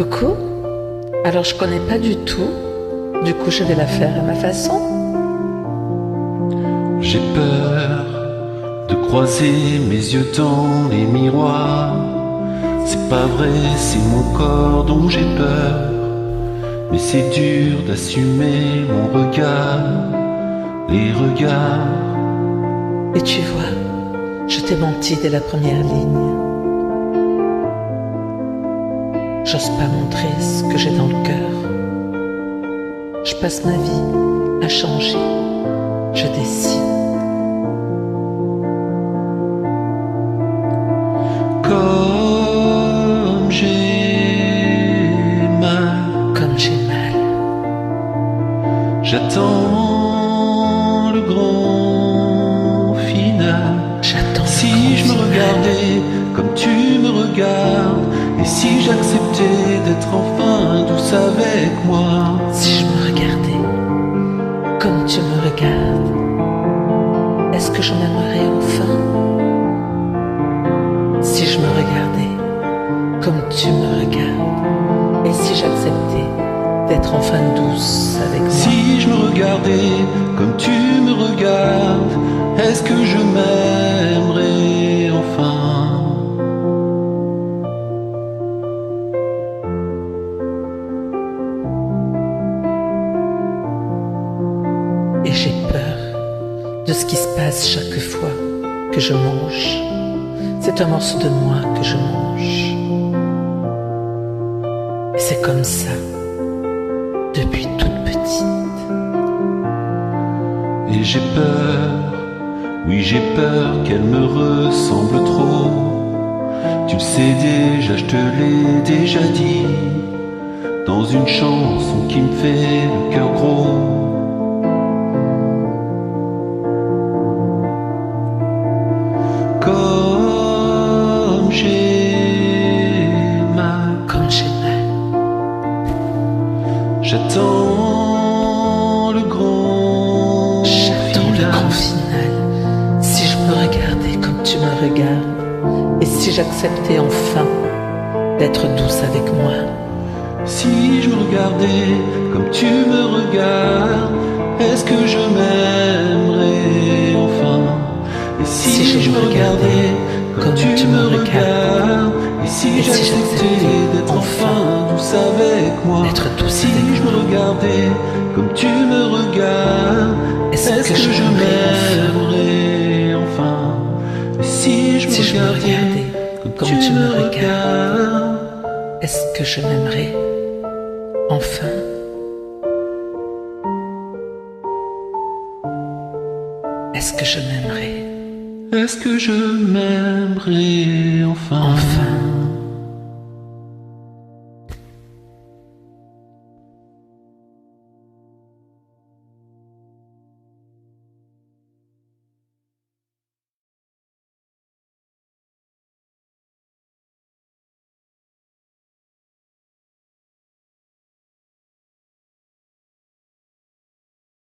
Coucou. Alors je connais pas du tout. Du coup je vais la faire à ma façon. J'ai peur de croiser mes yeux dans les miroirs. C'est pas vrai, c'est mon corps dont j'ai peur. Mais c'est dur d'assumer mon regard, les regards. Et tu vois, je t'ai menti dès la première ligne. J'ose pas montrer ce que j'ai dans le cœur. Je passe ma vie à changer, je dessine. Comme j'ai mal, Comme j'ai mal, j'attends le grand final. j'attends le Si grand je me final. regardais comme tu me regardes, et si j'acceptais d'être enfin douce avec moi. Si je me regardais comme tu me regardes, est-ce que je m'aimerais enfin? Si je me regardais comme tu me regardes, et si j'acceptais d'être enfin douce avec moi? Si je me regardais comme tu me regardes, est-ce que je m'aimerais enfin? Et j'ai peur de ce qui se passe chaque fois que je mange. C'est un morceau de moi que je mange. Et c'est comme ça, depuis toute petite. Et j'ai peur, oui j'ai peur qu'elle me ressemble trop. Tu le sais déjà, je te l'ai déjà dit, dans une chanson qui me fait le cœur gros. Comme j'ai mal, Comme j'ai mal, j'attends le grand j'attends le final. grand final. Si je me regardais comme tu me regardes, et si j'acceptais enfin d'être douce avec moi? Si je me regardais comme tu me regardes, est-ce que je m'aimerais enfin? Et Si je me regardais comme tu me regardes, et si j'acceptais d'être enfin douce avec moi? D'être douce Si avec je me regardais comme tu me regardes, est-ce que je m'aimerais enfin? Et si je Si je me me regardais regardais comme tu me regardes, est-ce que je m'aimerais enfin? Est-ce que je m'aimerais est-ce que je m'aimerais enfin? enfin?